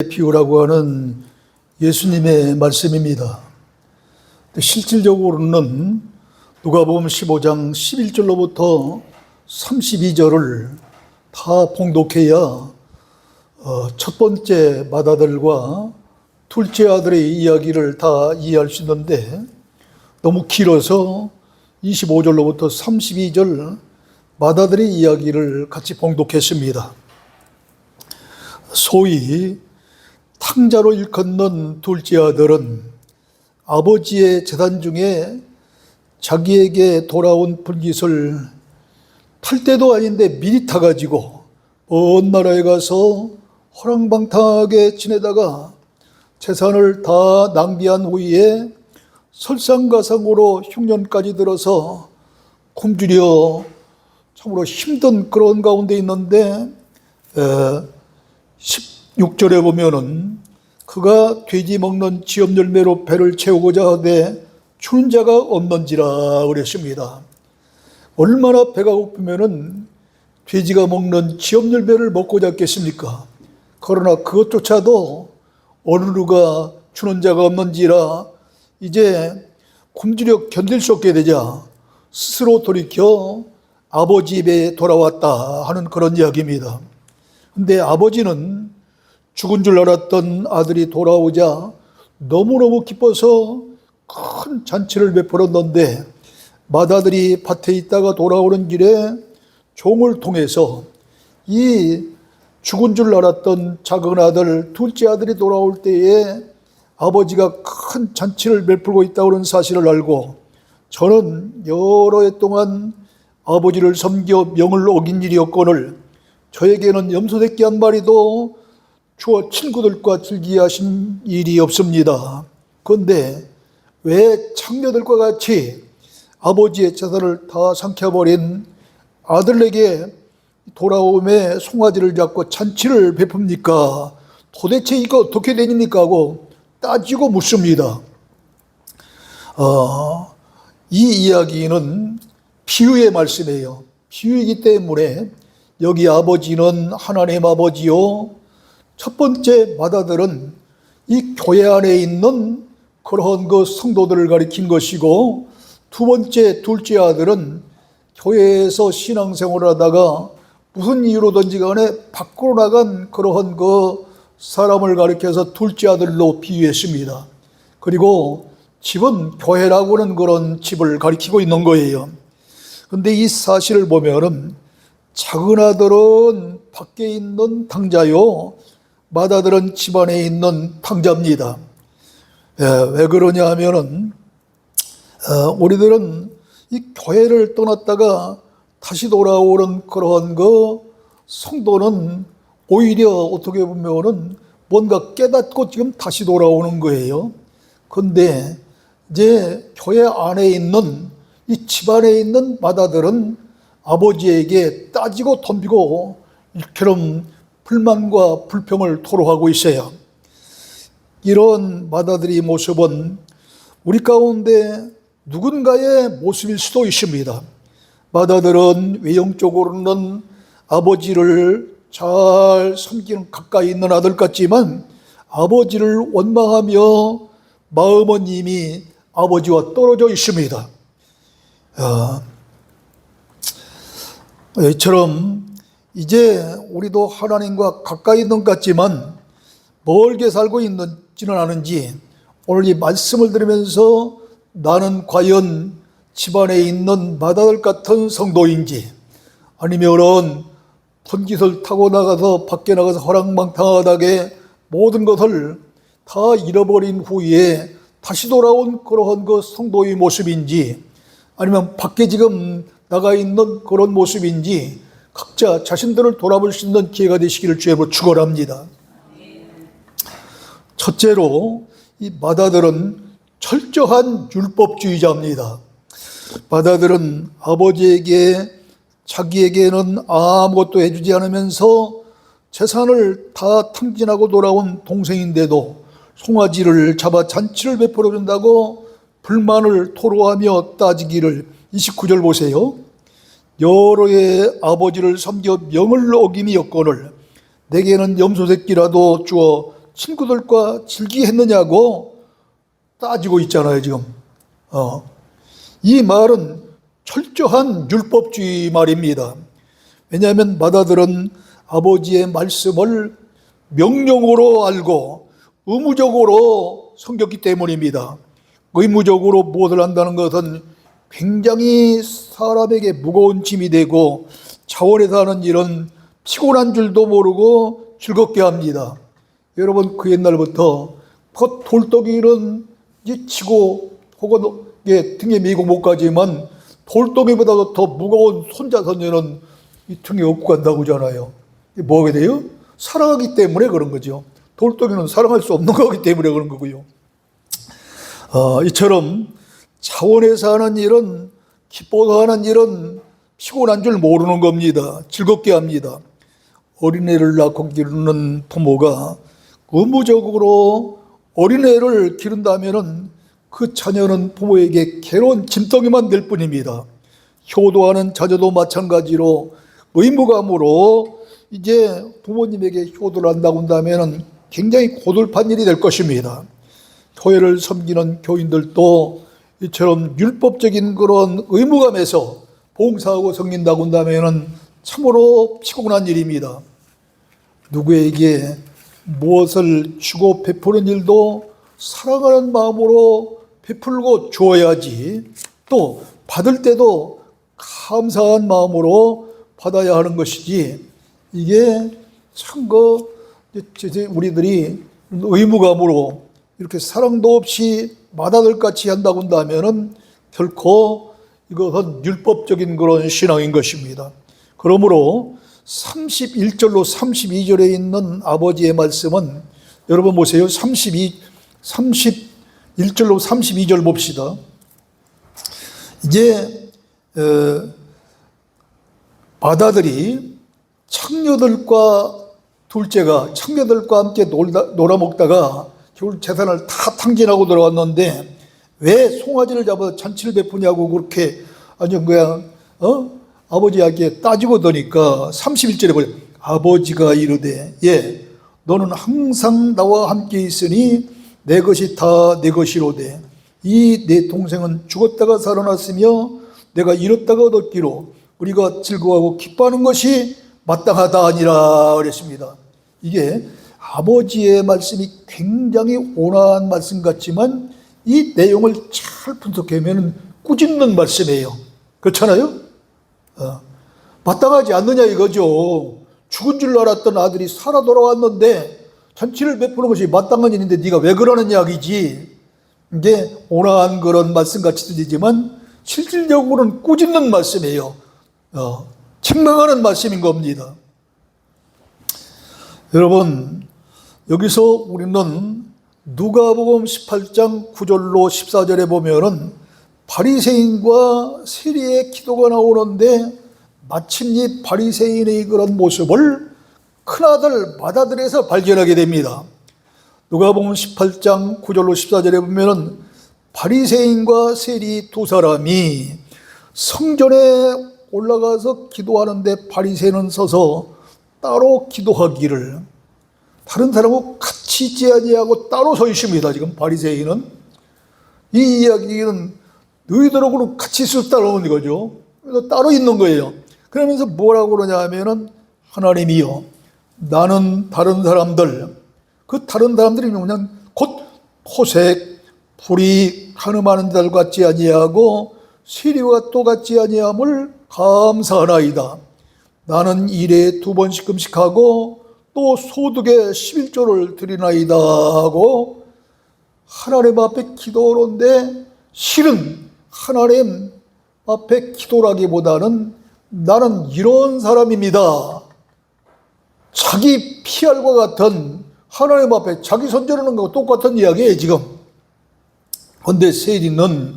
비유라고 하는 예수님의 말씀입니다. 실질적으로는 누가복음 15장 11절로부터 32절을 다 봉독해야 첫 번째 맏아들과 둘째 아들의 이야기를 다 이해할 수 있는데 너무 길어서 25절로부터 32절 맏아들의 이야기를 같이 봉독했습니다. 소위 탕자로 일컫는 둘째 아들은 아버지의 재산 중에 자기에게 돌아온 불깃을 탈 때도 아닌데 미리 타가지고 먼 나라에 가서 허랑방탕하게 지내다가 재산을 다 낭비한 후에 설상가상으로 흉년까지 들어서 굶주려 참으로 힘든 그런 가운데 있는데 16절에 보면은 그가 돼지 먹는 지엽 열매로 배를 채우고자 하되 주는 자가 없는지라 그랬습니다. 얼마나 배가 고프면은 돼지가 먹는 지엽 열매를 먹고자 했겠습니까? 그러나 그것조차도 어느 누가 주는 자가 없는지라 이제 굶주려 견딜 수 없게 되자 스스로 돌이켜 아버지 집에 돌아왔다 하는 그런 이야기입니다. 근데 아버지는 죽은 줄 알았던 아들이 돌아오자 너무너무 기뻐서 큰 잔치를 베풀었는데 맏아들이 밭에 있다가 돌아오는 길에 종을 통해서 이 죽은 줄 알았던 작은 아들, 둘째 아들이 돌아올 때에 아버지가 큰 잔치를 베풀고 있다는 사실을 알고 저는 여러 해 동안 아버지를 섬겨 명을 어긴 일이었거늘 저에게는 염소새끼 한 마리도 주어 친구들과 즐기하신 일이 없습니다. 그런데 왜 창녀들과 같이 아버지의 재산을 다 삼켜버린 아들에게 돌아옴에 송아지를 잡고 잔치를 베풉니까? 도대체 이거 어떻게 되니까 하고 따지고 묻습니다. 이 이야기는 비유의 말씀이에요. 비유이기 때문에 여기 아버지는 하나님 아버지요, 첫 번째 맏아들은 이 교회 안에 있는 그런 그 성도들을 가리킨 것이고 두 번째 둘째 아들은 교회에서 신앙생활을 하다가 무슨 이유로든지 간에 밖으로 나간 그러한 그 사람을 가리켜서 둘째 아들로 비유했습니다. 그리고 집은 교회라고 하는 그런 집을 가리키고 있는 거예요. 그런데 이 사실을 보면은 작은 아들은 밖에 있는 탕자요, 맏아들은 집안에 있는 탕자입니다. 왜 그러냐 하면은 우리들은 이 교회를 떠났다가 다시 돌아오는 그런 그 성도는 오히려 어떻게 보면은 뭔가 깨닫고 지금 다시 돌아오는 거예요. 그런데 이제 교회 안에 있는 이 집안에 있는 맏아들은 아버지에게 따지고 덤비고 이처럼 불만과 불평을 토로하고 있어요. 이런 맏아들의 모습은 우리 가운데 누군가의 모습일 수도 있습니다. 맏아들은 외형적으로는 아버지를 잘 섬기는 가까이 있는 아들 같지만 아버지를 원망하며 마음은 이미 아버지와 떨어져 있습니다. 이처럼 이제 우리도 하나님과 가까이 있는 것 같지만 멀게 살고 있지는 않은지 오늘 이 말씀을 들으면서 나는 과연 집안에 있는 맏아들 같은 성도인지 아니면은 분깃을 타고 나가서 밖에 나가서 허랑방탕하게 모든 것을 다 잃어버린 후에 다시 돌아온 그러한 그 성도의 모습인지 아니면 밖에 지금 나가 있는 그런 모습인지 각자 자신들을 돌아볼 수 있는 기회가 되시기를 주님으로 축원합니다. 첫째로 이 맏아들은 철저한 율법주의자입니다. 맏아들은 아버지에게 자기에게는 아무것도 해주지 않으면서 재산을 다 탕진하고 돌아온 동생인데도 송아지를 잡아 잔치를 베풀어 준다고 불만을 토로하며 따지기를 29절 보세요. 여러 해 아버지를 섬겨 명을 어김이었거늘 내게는 염소새끼라도 주어 친구들과 즐기했느냐고 따지고 있잖아요, 지금. 이 말은 철저한 율법주의 말입니다. 왜냐하면 마다들은 아버지의 말씀을 명령으로 알고 의무적으로 섬겼기 때문입니다. 의무적으로 무엇을 한다는 것은 굉장히 사람에게 무거운 짐이 되고 자원에서 하는 일은 피곤한 줄도 모르고 즐겁게 합니다. 여러분, 그 옛날부터 그 돌덩이는 치고 혹은 등에 메고 못 가지만 돌덩이보다도 더 무거운 손자손녀는 이 등에 업고 간다고 하잖아요. 뭐가 돼요? 사랑하기 때문에 그런 거죠. 돌덩이는 사랑할 수 없는 거기 때문에 그런 거고요. 이처럼 자원에서 하는 일은, 기뻐서 하는 일은 피곤한 줄 모르는 겁니다. 즐겁게 합니다. 어린애를 낳고 기르는 부모가 의무적으로 어린애를 기른다면 그 자녀는 부모에게 괴로운 짐덩이만 될 뿐입니다. 효도하는 자녀도 마찬가지로 의무감으로 이제 부모님에게 효도를 한다고 한다면 굉장히 고달픈 일이 될 것입니다. 교회를 섬기는 교인들도 이처럼 율법적인 그런 의무감에서 봉사하고 섬긴다고 한다면 참으로 피곤한 일입니다. 누구에게 무엇을 주고 베푸는 일도 사랑하는 마음으로 베풀고 주어야지, 또 받을 때도 감사한 마음으로 받아야 하는 것이지, 이게 참 우리들이 의무감으로 이렇게 사랑도 없이 마다들같이 한다고 한다면 결코 이것은 율법적인 그런 신앙인 것입니다. 그러므로 31절로 32절에 있는 아버지의 말씀은, 여러분 보세요. 31절로 32절 봅시다. 이제 마다들이 창녀들과 둘째가 창녀들과 함께 놀아먹다가 겨울 재산을 다 탕진하고 들어왔는데 왜 송아지를 잡아서 잔치를 베푸냐고 그렇게 아주 그냥 아버지에게 따지고 더니까 31절에 보여. 아버지가 이르되 너는 항상 나와 함께 있으니 내 것이 다 내 것이로되 이 내 동생은 죽었다가 살아났으며 내가 잃었다가 얻었기로 우리가 즐거워하고 기뻐하는 것이 마땅하다 아니라 그랬습니다. 이게 아버지의 말씀이 굉장히 온화한 말씀 같지만 이 내용을 잘 분석하면 꾸짖는 말씀이에요. 그렇잖아요? 마땅하지 않느냐 이거죠. 죽은 줄 알았던 아들이 살아 돌아왔는데 잔치를 베푸는 것이 마땅한 일인데 네가 왜 그러느냐 이지. 이게 온화한 그런 말씀 같이 들리지만 실질적으로는 꾸짖는 말씀이에요. 책망하는 말씀인 겁니다. 여러분, 여기서 우리는 누가복음 18장 9절로 14절에 보면은 바리새인과 세리의 기도가 나오는데 마침 이 바리새인의 그런 모습을 큰아들 마다들에서 발견하게 됩니다. 누가복음 18장 9절로 14절에 보면은 바리새인과 세리 두 사람이 성전에 올라가서 기도하는데 바리새인은 서서 따로 기도하기를, 다른 사람하고 같이 있지 아니하고 따로 서 있습니다. 지금 바리새인은 이 이야기는 너희들하고는 같이 있었다는 거죠. 그래서 따로 있는 거예요. 그러면서 뭐라고 그러냐 하면은 하나님이여 나는 다른 사람들, 그 다른 사람들이 그냥 곧 토색, 불이 가늠하는 자들 같지 아니하고 세리와 또 같지 아니함을 감사하나이다. 나는 일에 2번씩 금식하고 또 소득의 11조를 드리나이다 하고 하나님 앞에 기도하는데, 실은 하나님 앞에 기도라기보다는 나는 이런 사람입니다. 자기 피할과 같은 하나님 앞에 자기 손절하는 것과 똑같은 이야기예요 지금. 그런데 세리는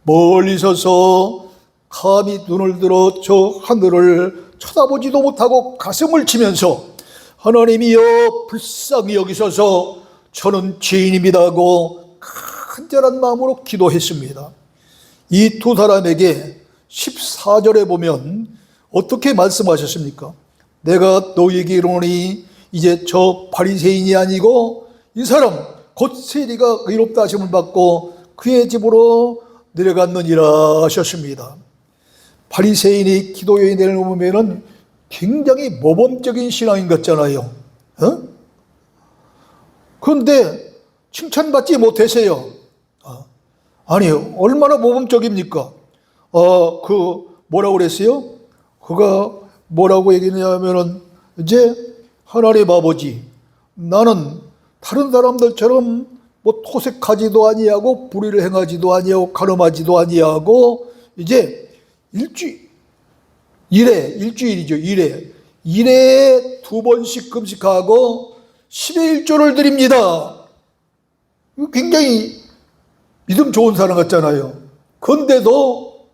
멀리 서서 감히 눈을 들어 저 하늘을 쳐다보지도 못하고 가슴을 치면서 하나님이여 불쌍히 여기소서 저는 죄인입니다 하고 간절한 마음으로 기도했습니다. 이 두 사람에게 14절에 보면 어떻게 말씀하셨습니까? 내가 너희에게 이르노니 이제 저 바리새인이 아니고 이 사람 곧 세리가 의롭다 하심을 받고 그의 집으로 내려갔느니라 하셨습니다. 바리새인이 기도에 내려오면은 굉장히 모범적인 신앙인 것 같잖아요. 그런데 칭찬받지 못하세요. 아니, 얼마나 모범적입니까? 뭐라고 그랬어요? 그가 뭐라고 얘기했냐면은, 이제 하나님 아버지, 나는 다른 사람들처럼 뭐 토색하지도 아니하고 불의를 행하지도 아니하고 가늠하지도 아니하고 이제 일주일이죠. 일에 2번씩 금식하고 10의 1조를 드립니다. 굉장히 믿음 좋은 사람 같잖아요. 그런데도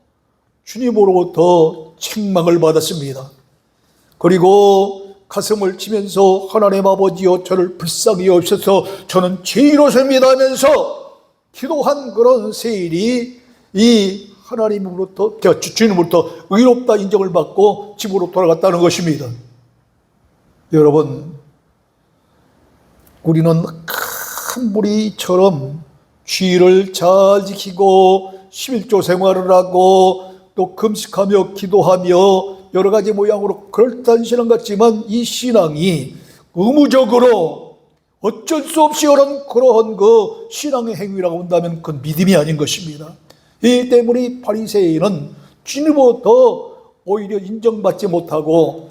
주님으로부터 책망을 받았습니다. 그리고 가슴을 치면서 하나님 아버지여 저를 불쌍히 여기셔서 저는 죄인으로서입니다 하면서 기도한 그런 세일이 이 하나님으로부터 주님으로부터 의롭다 인정을 받고 집으로 돌아갔다는 것입니다. 여러분, 우리는 큰 무리처럼 주의를 잘 지키고 11조 생활을 하고 또 금식하며 기도하며 여러 가지 모양으로 그럴듯한 신앙 같지만 이 신앙이 의무적으로 어쩔 수 없이 그러한 그 신앙의 행위라고 한다면 그건 믿음이 아닌 것입니다. 이 때문에 바리새인은 주님부터 오히려 인정받지 못하고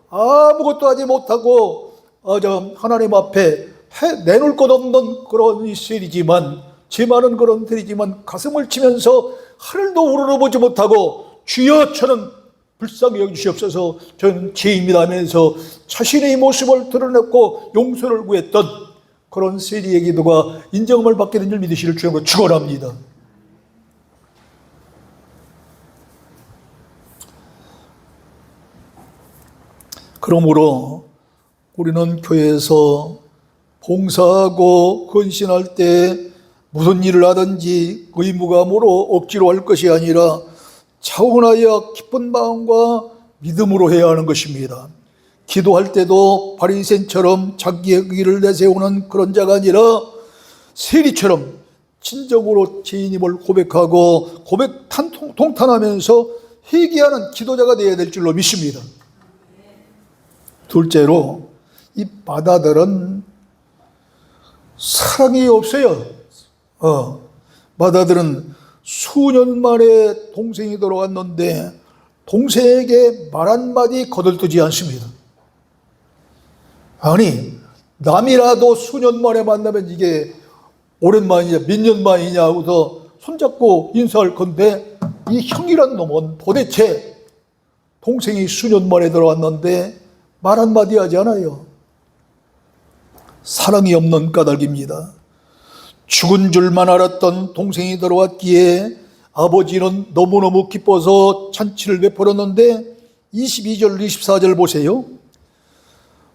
아무것도 하지 못하고 하나님 앞에 내놓을 것 없는 그런 세리지만 제 많은 그런 세리지만 가슴을 치면서 하늘도 우러러보지 못하고 주여 저는 불쌍히 여기시옵소서 저는 죄인입니다 하면서 자신의 모습을 드러냈고 용서를 구했던 그런 세리의 기도가 인정을 받게 된 줄 믿으시길 주님으로 축원합니다. 그러므로 우리는 교회에서 봉사하고 헌신할 때 무슨 일을 하든지 의무감으로 억지로 할 것이 아니라 차분하여 기쁜 마음과 믿음으로 해야 하는 것입니다. 기도할 때도 바리새인처럼 자기의 의를 내세우는 그런 자가 아니라 세리처럼 진정으로 죄인임을 고백하고 통탄하면서 회개하는 기도자가 되어야 될 줄로 믿습니다. 둘째로 이 바다들은 사랑이 없어요. 바다들은 수년 만에 동생이 돌아왔는데 동생에게 말 한마디 거들뜨지 않습니다. 아니, 남이라도 수년 만에 만나면 이게 오랜만이냐 몇 년 만이냐 하고서 손잡고 인사할 건데 이 형이란 놈은 도대체 동생이 수년 만에 들어왔는데 말 한마디 하지 않아요. 사랑이 없는 까닭입니다. 죽은 줄만 알았던 동생이 들어왔기에 아버지는 너무너무 기뻐서 잔치를 베풀었는데 22절 24절 보세요.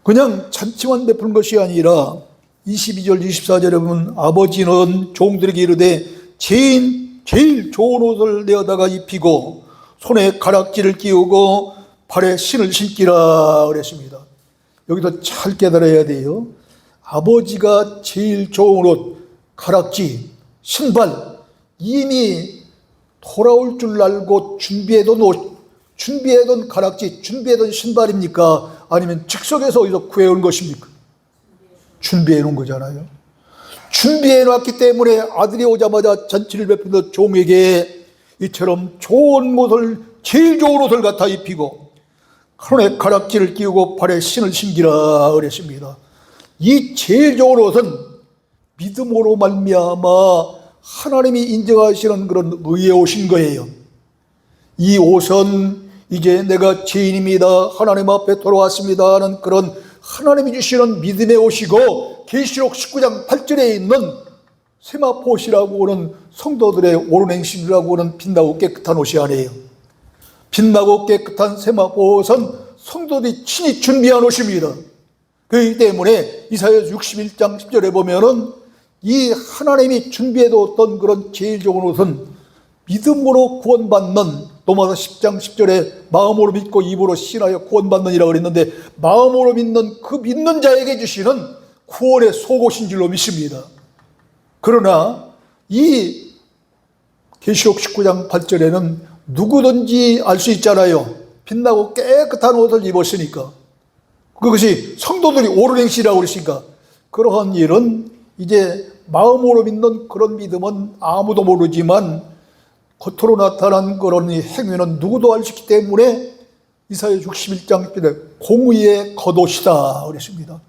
그냥 잔치만 베푼 것이 아니라 22절 24절에 보면 아버지는 종들에게 이르되 제일 좋은 옷을 내어다가 입히고 손에 가락지를 끼우고 발에 신을 신기라 그랬습니다. 여기서 잘 깨달아야 돼요. 아버지가 제일 좋은 옷, 가락지, 신발 이미 돌아올 줄 알고 준비해둔 옷, 준비해둔 가락지, 준비해둔 신발입니까? 아니면 즉석에서 어디서 구해온 것입니까? 준비해놓은 거잖아요. 준비해놨기 때문에 아들이 오자마자 잔치를 베푸는 종에게 이처럼 좋은 옷을, 제일 좋은 옷을 갖다 입히고 손에 가락지를 끼우고 발에 신을 신기라 그랬습니다. 이 제일 좋은 옷은 믿음으로 말미암아 하나님이 인정하시는 그런 의의 옷인 거예요. 이 옷은 이제 내가 죄인입니다, 하나님 앞에 돌아왔습니다 하는 그런 하나님이 주시는 믿음의 옷이고, 계시록 19장 8절에 있는 세마포옷이라고 하는 성도들의 옳은 행실이라고 하는 빛나고 깨끗한 옷이 아니에요. 빛나고 깨끗한 세마포옷은 성도들이 친히 준비한 옷입니다. 그렇기 때문에 이사야 61장 10절에 보면은 이 하나님이 준비해뒀던 그런 제일 좋은 옷은 믿음으로 구원받는, 로마서 10장 10절에 마음으로 믿고 입으로 신하여 구원받는이라고 그랬는데, 마음으로 믿는 그 믿는 자에게 주시는 구원의 속옷인 줄로 믿습니다. 그러나 이 계시록 19장 8절에는 누구든지 알 수 있잖아요. 빛나고 깨끗한 옷을 입었으니까. 그것이 성도들이 옳은 행실이라고 그러시니까. 그러한 일은 이제 마음으로 믿는 그런 믿음은 아무도 모르지만 겉으로 나타난 그런 행위는 누구도 알 수 있기 때문에 이사야 61장 1절에 공의의 겉옷이다 그랬습니다.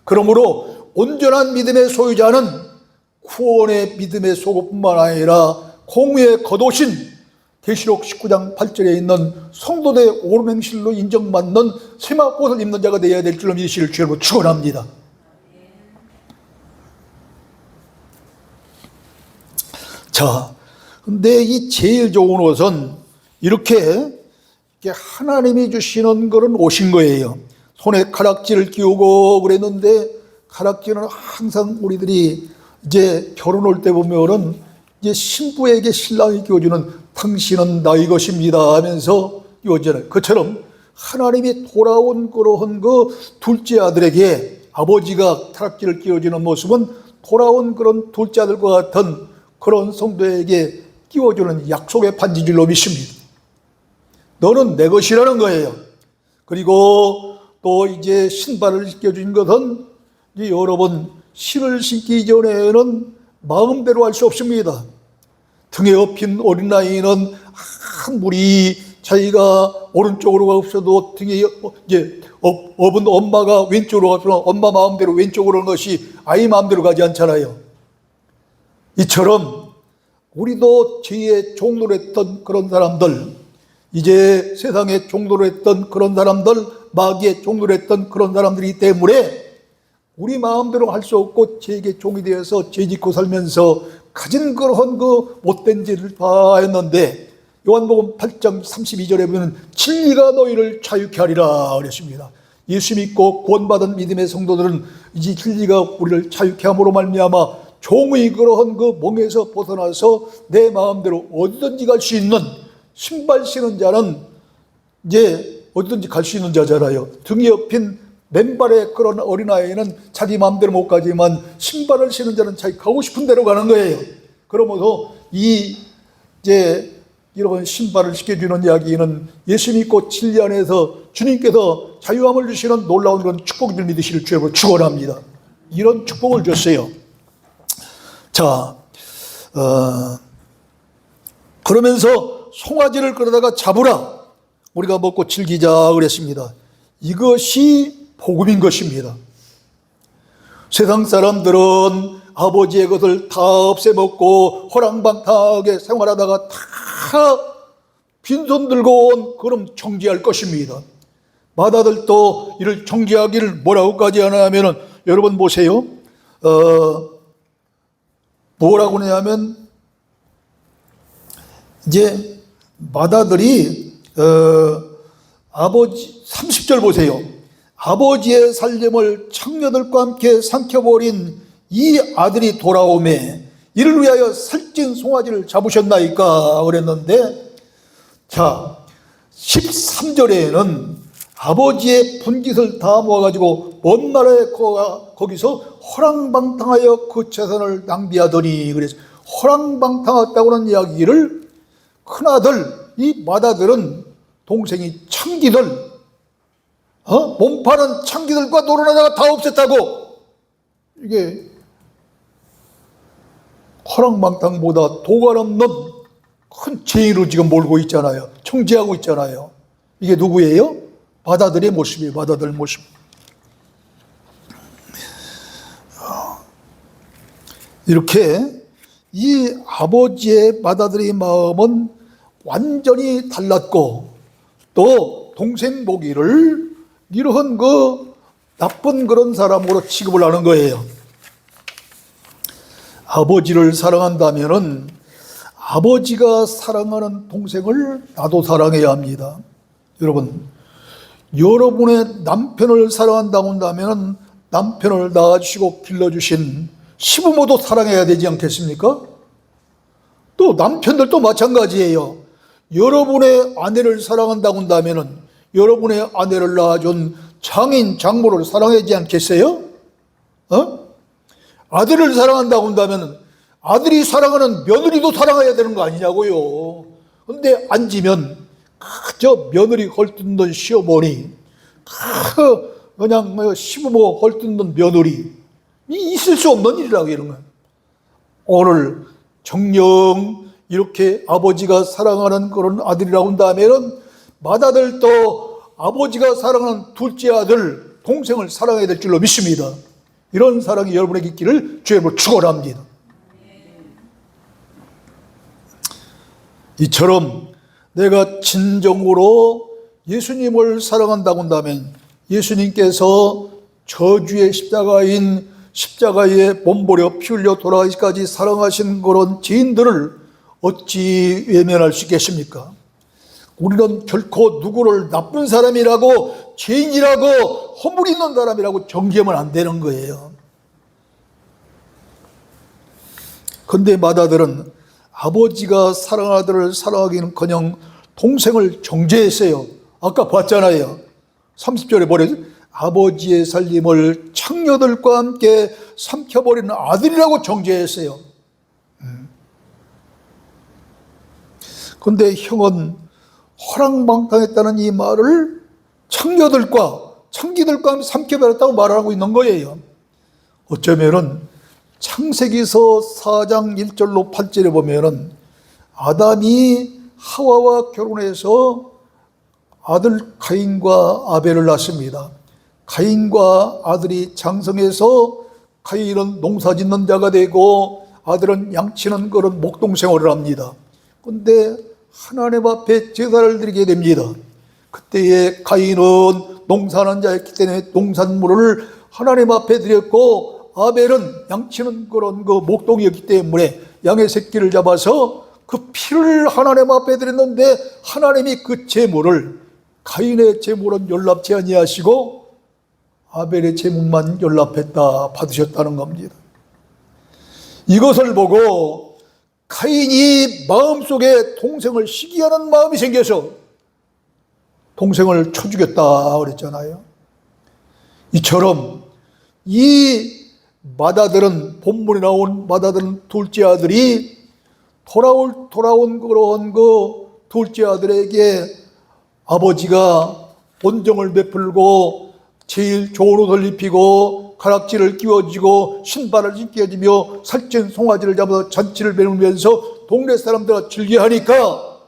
그러므로 온전한 믿음의 소유자는 구원의 믿음의 속옷뿐만 아니라 공의의 겉옷인 계시록 19장 8절에 있는 성도들의 옳은 행실로 인정받는 세마포옷을 입는 자가 되어야 될 줄로 믿으시길 주로 축원합니다. 자, 근데 이 제일 좋은 옷은 이렇게 하나님이 주시는 그런 옷인 거예요. 손에 가락지를 끼우고 그랬는데, 가락지는 항상 우리들이 이제 결혼 올 때 보면은 이제 신부에게 신랑이 끼워주는 당신은 나의 것입니다 하면서 끼워주잖아요. 그처럼 하나님이 돌아온 그러한 그 둘째 아들에게 아버지가 가락지를 끼워주는 모습은 돌아온 그런 둘째 아들과 같은 그런 성도에게 끼워주는 약속의 반지인 줄로 믿습니다. 너는 내 것이라는 거예요. 그리고 또 이제 신발을 신겨준 것은 이제 여러분 신을 신기 전에는 마음대로 할 수 없습니다. 등에 업힌 어린아이는 아무리 자기가 오른쪽으로 가서도 등에 이제 업은 엄마가 왼쪽으로 가서 엄마 마음대로 왼쪽으로 하는 것이 아이 마음대로 가지 않잖아요. 이처럼 우리도 죄의 종로를 했던 그런 사람들, 이제 세상에 종로를 했던 그런 사람들, 마귀의 종로를 했던 그런 사람들이기 때문에 우리 마음대로 할 수 없고 죄에게 종이 되어서 죄 짓고 살면서 가진 그런 그 못된 죄를 다 했는데, 요한복음 8장 32절에 보면 진리가 너희를 자유케 하리라 그랬습니다. 예수 믿고 구원받은 믿음의 성도들은 이제 진리가 우리를 자유케 함으로 말미암아 종의 그러한 그 멍에서 벗어나서 내 마음대로 어디든지 갈 수 있는, 신발 신은 자는 이제 어디든지 갈 수 있는 자잖아요. 등에 업힌 맨발의 그런 어린아이는 자기 마음대로 못 가지만 신발을 신은 자는 자기 가고 싶은 대로 가는 거예요. 그러면서 이제 이런 신발을 신겨주는 이야기는 예수 믿고 진리 안에서 주님께서 자유함을 주시는 놀라운 그런 축복을 믿으시길 주여 축원합니다. 이런 축복을 줬어요. 자, 그러면서 송아지를 끌어다가 잡으라, 우리가 먹고 즐기자 그랬습니다. 이것이 복음인 것입니다. 세상 사람들은 아버지의 것을 다 없애먹고 호랑방탕하게 생활하다가 다 빈손 들고 온, 그럼 정죄할 것입니다. 마다들도 이를 정죄하기를 뭐라고까지 하냐면은, 여러분 보세요. 뭐라고 하냐면 이제 마다들이 아버지 30절 보세요. 아버지의 살림을 청년들과 함께 삼켜버린 이 아들이 돌아오매 이를 위하여 살찐 송아지를 잡으셨나이까 그랬는데, 자 13절에는 아버지의 분깃을 다 모아가지고 먼 나라에 거기서 호랑방탕하여 그 재산을 낭비하더니, 그래서 호랑방탕했다고 하는 이야기를 큰아들 이 맏아들은 동생이 창기들, 몸 파는 창기들과 놀아나다가 다 없앴다고. 이게 호랑방탕보다 도가 없는 큰 죄인으로 지금 몰고 있잖아요. 청지하고 있잖아요. 이게 누구예요? 맏아들의 모습이에요. 맏아들 모습. 이렇게 이 아버지의 맏아들의 마음은 완전히 달랐고, 또 동생 보기를 이러한 그 나쁜 그런 사람으로 취급을 하는 거예요. 아버지를 사랑한다면은 아버지가 사랑하는 동생을 나도 사랑해야 합니다. 여러분, 여러분의 남편을 사랑한다고 한다면 남편을 낳아주시고 길러주신 시부모도 사랑해야 되지 않겠습니까? 또 남편들도 마찬가지예요. 여러분의 아내를 사랑한다고 한다면 여러분의 아내를 낳아준 장인, 장모를 사랑하지 않겠어요? 아들을 사랑한다고 한다면 아들이 사랑하는 며느리도 사랑해야 되는 거 아니냐고요. 근데 앉으면 그저 며느리 헐뜯는 시어머니, 그냥 시부모 헐뜯는 며느리, 있을 수 없는 일이라고 이런 거예요. 오늘 정녕 이렇게 아버지가 사랑하는 그런 아들이라고 한다면은 맏아들도 아버지가 사랑하는 둘째 아들, 동생을 사랑해야 될 줄로 믿습니다. 이런 사랑이 여러분에게 있기를 주의 이름으로 축원합니다. 이처럼 내가 진정으로 예수님을 사랑한다고 한다면 예수님께서 저주의 십자가에 몸버려 피 흘려 돌아가기까지 사랑하신 그런 죄인들을 어찌 외면할 수 있겠습니까? 우리는 결코 누구를 나쁜 사람이라고, 죄인이라고, 허물 있는 사람이라고 정죄하면 안 되는 거예요. 그런데 맏아들은 아버지가 사랑하는 아들을 사랑하기는커녕 동생을 정죄했어요. 아까 봤잖아요. 30절에 뭐래요? 아버지의 살림을 창녀들과 함께 삼켜버리는 아들이라고 정죄했어요. 그런데 형은 허랑방탕했다는 이 말을 창녀들과 창기들과 함께 삼켜버렸다고 말하고 있는 거예요. 어쩌면은 창세기서 4장 1절로 8절에 보면은 아담이 하와와 결혼해서 아들 가인과 아벨을 낳습니다. 가인과 아들이 장성해서 가인은 농사 짓는 자가 되고 아들은 양치는 그런 목동 생활을 합니다. 그런데 하나님 앞에 제사를 드리게 됩니다. 그때에 가인은 농사하는 자였기 때문에 농산물을 하나님 앞에 드렸고 아벨은 양치는 그런 목동이었기 때문에 양의 새끼를 잡아서 그 피를 하나님 앞에 드렸는데 하나님이 그 제물을 가인의 제물은 연락지 아니하시고 아벨의 제물만 연락했다 받으셨다는 겁니다. 이것을 보고 가인이 마음속에 동생을 시기하는 마음이 생겨서 동생을 쳐 죽였다 그랬잖아요. 이처럼 이 맏아들은, 본문에 나온 맏아들은 둘째 아들이 돌아온 그런 둘째 아들에게 아버지가 온정을 베풀고 제일 좋은 옷을 입히고 가락지를 끼워주고 신발을 신겨주며 살찐 송아지를 잡아서 잔치를 베풀면서 동네 사람들과 즐겨하니까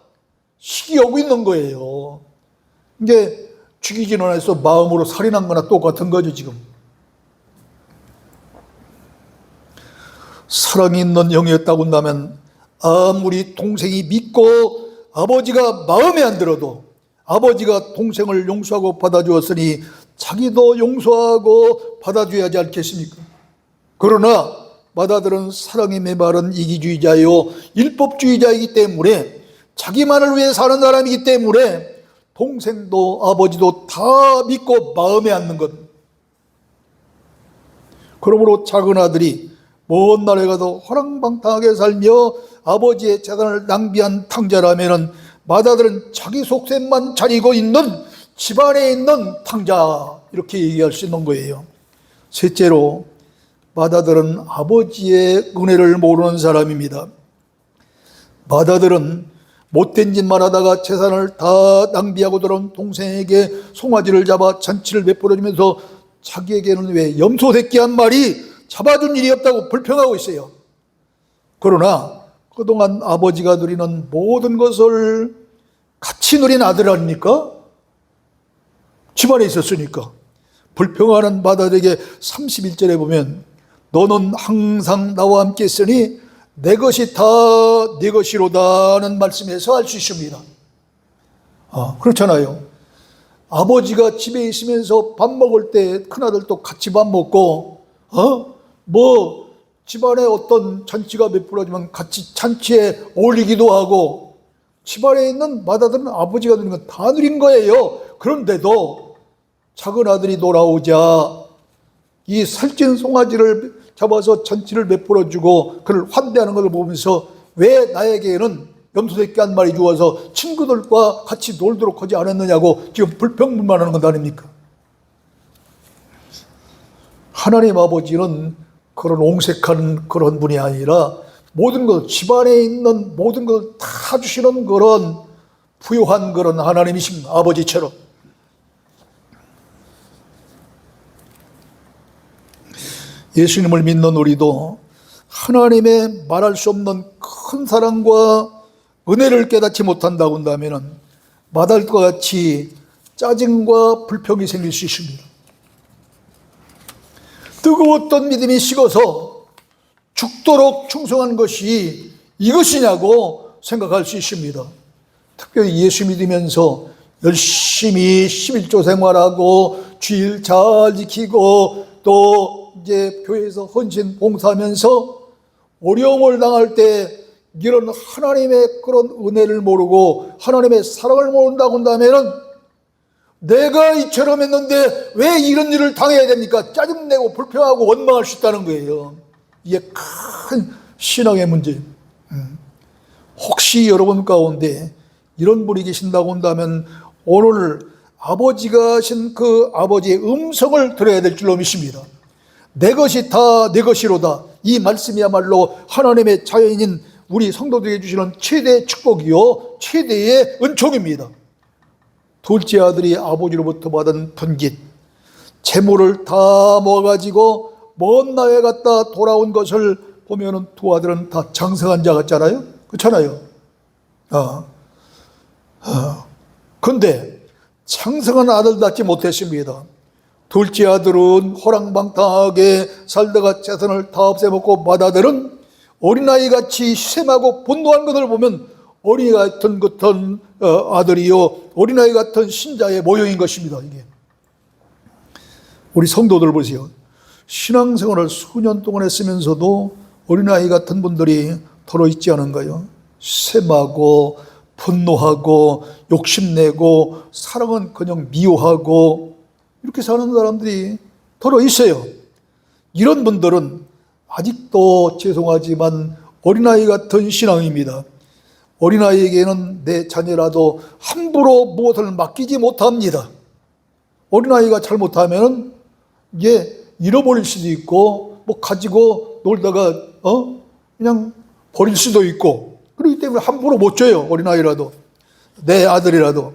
시기하고 있는 거예요. 이게 죽이지는 않아서 마음으로 살인한 거나 똑같은 거죠 지금. 사랑이 있는 영이었다고 한다면 아무리 동생이 믿고 아버지가 마음에 안 들어도 아버지가 동생을 용서하고 받아주었으니 자기도 용서하고 받아줘야 하지 않겠습니까? 그러나 맏아들은 사랑의 메마른 이기주의자요 율법주의자이기 때문에 자기만을 위해 사는 사람이기 때문에 동생도 아버지도 다 믿고 마음에 안는 것. 그러므로 작은 아들이 먼 나라에 가도 허랑방탕하게 살며 아버지의 재산을 낭비한 탕자라면 맏아들은 자기 속셈만 차리고 있는 집안에 있는 탕자, 이렇게 얘기할 수 있는 거예요. 셋째로 맏아들은 아버지의 은혜를 모르는 사람입니다. 맏아들은 못된 짓만 하다가 재산을 다 낭비하고 들어온 동생에게 송아지를 잡아 잔치를 베풀어주면서 자기에게는 왜 염소 새끼 한 마리 잡아준 일이 없다고 불평하고 있어요. 그러나 그동안 아버지가 누리는 모든 것을 같이 누린 아들 아닙니까? 집안에 있었으니까. 불평하는 맏아들에게 31절에 보면 너는 항상 나와 함께 있으니 내 것이 다 네 것이로다는 말씀에서 알 수 있습니다. 그렇잖아요. 아버지가 집에 있으면서 밥 먹을 때 큰아들도 같이 밥 먹고 집안에 어떤 잔치가 베풀어지면 같이 잔치에 어울리기도 하고 집안에 있는 맏아들은 아버지가 누린 건 다 누린 거예요. 그런데도 작은 아들이 돌아오자 이 살찐 송아지를 잡아서 잔치를 베풀어주고 그를 환대하는 것을 보면서 왜 나에게는 염소새끼 한 마리 주어서 친구들과 같이 놀도록 하지 않았느냐고 지금 불평불만하는 것 아닙니까? 하나님 아버지는 그런 옹색한 그런 분이 아니라 모든 것, 집안에 있는 모든 걸 다 주시는 그런 부유한 그런 하나님이신 아버지처럼 예수님을 믿는 우리도 하나님의 말할 수 없는 큰 사랑과 은혜를 깨닫지 못한다고 한다면 마달과 같이 짜증과 불평이 생길 수 있습니다. 뜨거웠던 믿음이 식어서 죽도록 충성한 것이 이것이냐고 생각할 수 있습니다. 특별히 예수 믿으면서 열심히 11조 생활하고 주일 잘 지키고 또 이제 교회에서 헌신 봉사하면서 어려움을 당할 때 이런 하나님의 그런 은혜를 모르고 하나님의 사랑을 모른다고 한다면 내가 이처럼 했는데 왜 이런 일을 당해야 됩니까? 짜증내고 불평하고 원망할 수 있다는 거예요. 이게 큰 신앙의 문제. 혹시 여러분 가운데 이런 분이 계신다고 한다면 오늘 아버지가 하신 그 아버지의 음성을 들어야 될 줄로 믿습니다. 내 것이 다 내 것이로다. 이 말씀이야말로 하나님의 자연인 우리 성도들에게 주시는 최대의 축복이요 최대의 은총입니다. 둘째 아들이 아버지로부터 받은 분깃, 재물을 다 모아가지고 먼 나라에 갔다 돌아온 것을 보면은 두 아들은 다 장성한 자 같잖아요. 그렇잖아요. 근데 장성한 아들답지 못했습니다. 둘째 아들은 호랑방탕하게 살다가 재산을 다 없애먹고 맏아들은 어린아이같이 셈하고 분노한 것을 보면 어린아이 같은 아들이요 어린아이 같은 신자의 모형인 것입니다. 이게 우리 성도들 보세요. 신앙생활을 수년 동안 했으면서도 어린아이 같은 분들이 더러 있지 않은가요? 셈하고 분노하고 욕심내고 사랑은 그냥 미워하고 이렇게 사는 사람들이 더러 있어요. 이런 분들은 아직도 죄송하지만 어린아이 같은 신앙입니다. 어린아이에게는 내 자녀라도 함부로 무엇을 맡기지 못합니다. 어린아이가 잘못하면 이게 잃어버릴 수도 있고 뭐 가지고 놀다가 그냥 버릴 수도 있고 그렇기 때문에 함부로 못 줘요. 어린아이라도 내 아들이라도.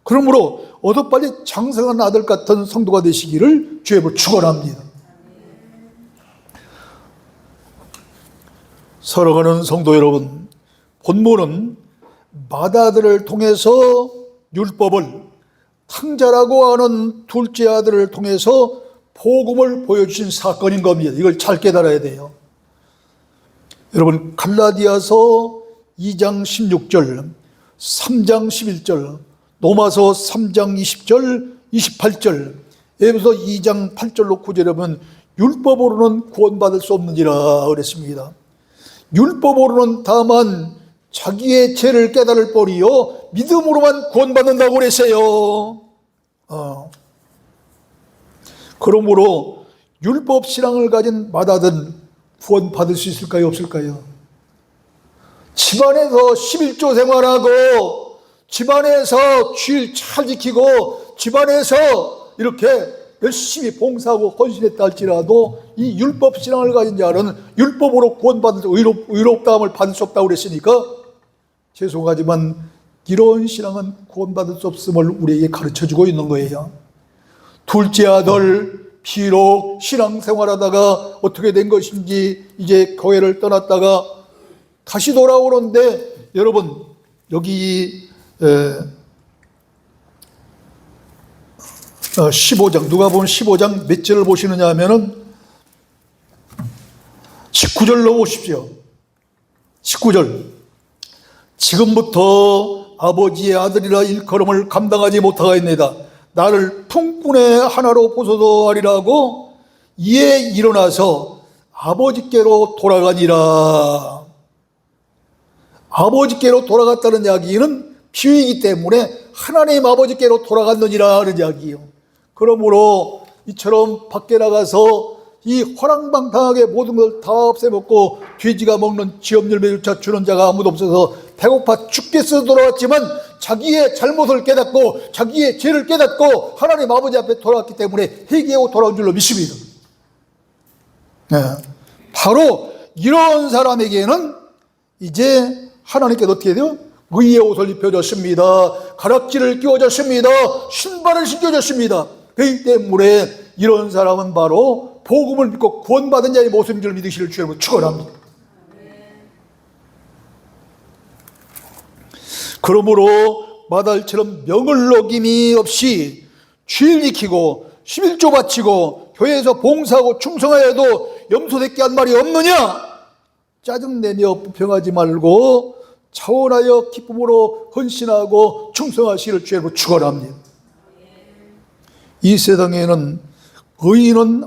그러므로 어서빨리 장성한 아들 같은 성도가 되시기를 주의 이름으로 축원합니다. 사랑하는 성도 여러분, 본문은 맏아들을 통해서 율법을, 탕자라고 하는 둘째 아들을 통해서 복음을 보여주신 사건인 겁니다. 이걸 잘 깨달아야 돼요. 여러분, 갈라디아서 2장 16절, 3장 11절, 로마서 3장 20절, 28절, 에베소 2장 8절로 9절에 보면 율법으로는 구원받을 수 없느니라 그랬습니다. 율법으로는 다만 자기의 죄를 깨달을 뿐이요 믿음으로만 구원받는다고 그랬어요. 그러므로 율법 신앙을 가진 맏아들은 구원받을 수 있을까요? 없을까요? 집안에서 11조 생활하고 집안에서 주일 잘 지키고 집안에서 이렇게 열심히 봉사하고 헌신했다 할지라도 이 율법 신앙을 가진 자는 율법으로 구원받을 의롭다함을 받을 수 없다고 그랬으니까 죄송하지만 이런 신앙은 구원받을 수 없음을 우리에게 가르쳐주고 있는 거예요. 둘째 아들 비록 신앙생활하다가 어떻게 된 것인지 이제 교회를 떠났다가 다시 돌아오는데 여러분 여기 15장 누가복음 15장 몇 절을 보시느냐 하면은 19절로 보십시오. 19절 지금부터 아버지의 아들이라 일컬음을 감당하지 못하겠나이다. 나를 품꾼의 하나로 보소서 하리라고 이에 일어나서 아버지께로 돌아가니라. 아버지께로 돌아갔다는 이야기는 비유이기 때문에 하나님 아버지께로 돌아갔느니라 하는 이야기예요. 그러므로 이처럼 밖에 나가서 이 호랑방탕하게 모든 걸 다 없애먹고 돼지가 먹는 지업열매조차 주는 자가 아무도 없어서 배고파 죽겠어 돌아왔지만 자기의 잘못을 깨닫고 자기의 죄를 깨닫고 하나님 아버지 앞에 돌아왔기 때문에 회개하고 돌아온 줄로 믿습니다. 바로 이런 사람에게는 이제 하나님께서 어떻게 돼요? 의의 옷을 입혀줬습니다. 가락지를 끼워줬습니다. 신발을 신겨줬습니다. 그렇기 때문에 이런 사람은 바로 복음을 믿고 구원받은 자의 모습인 줄 믿으시길 주님으로 축원합니다. 그러므로 마달처럼 명을 어김이 없이 주일 지키고 11조 바치고 교회에서 봉사하고 충성하여도 염소새끼 한 마리 없느냐? 짜증내며 불평하지 말고 차원하여 기쁨으로 헌신하고 충성하시기를 주님으로 축원합니다. 이 세상에는 의인은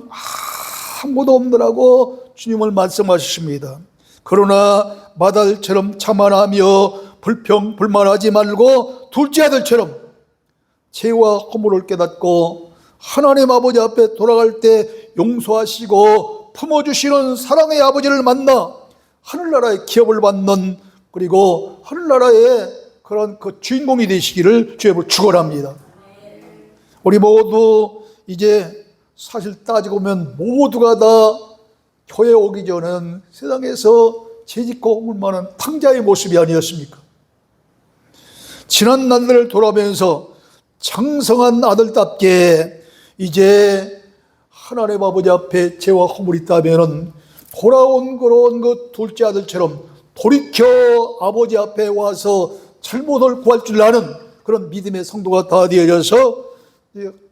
아무도 없느라고 주님을 말씀하셨습니다. 그러나 마달처럼 자만하며 불평 불만하지 말고 둘째 아들처럼 죄와 허물을 깨닫고 하나님 아버지 앞에 돌아갈 때 용서하시고 품어주시는 사랑의 아버지를 만나 하늘나라의 기업을 받는, 그리고 하늘나라의 그런 그 주인공이 되시기를 주님으로 축원합니다. 우리 모두 이제 사실 따지고 보면 모두가 다 교회 오기 전은 세상에서 죄짓고 허물 많은 탕자의 모습이 아니었습니까? 지난 날들을 돌아보면서 장성한 아들답게 이제 하나님 아버지 앞에 죄와 허물이 있다면은 돌아온 그런 그 둘째 아들처럼 돌이켜 아버지 앞에 와서 잘못을 구할 줄 아는 그런 믿음의 성도가 다 되어져서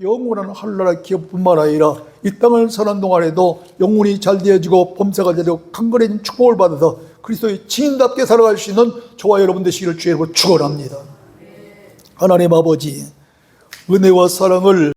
영원한 하늘나라 기업뿐만 아니라 이 땅을 사는 동안에도 영혼이 잘 되어지고 범사가 되고 강건해진 축복을 받아서 그리스도의 지인답게 살아갈 수 있는 저와 여러분 되시기를 주의 이름으로 축원합니다. 하나님 아버지, 은혜와 사랑을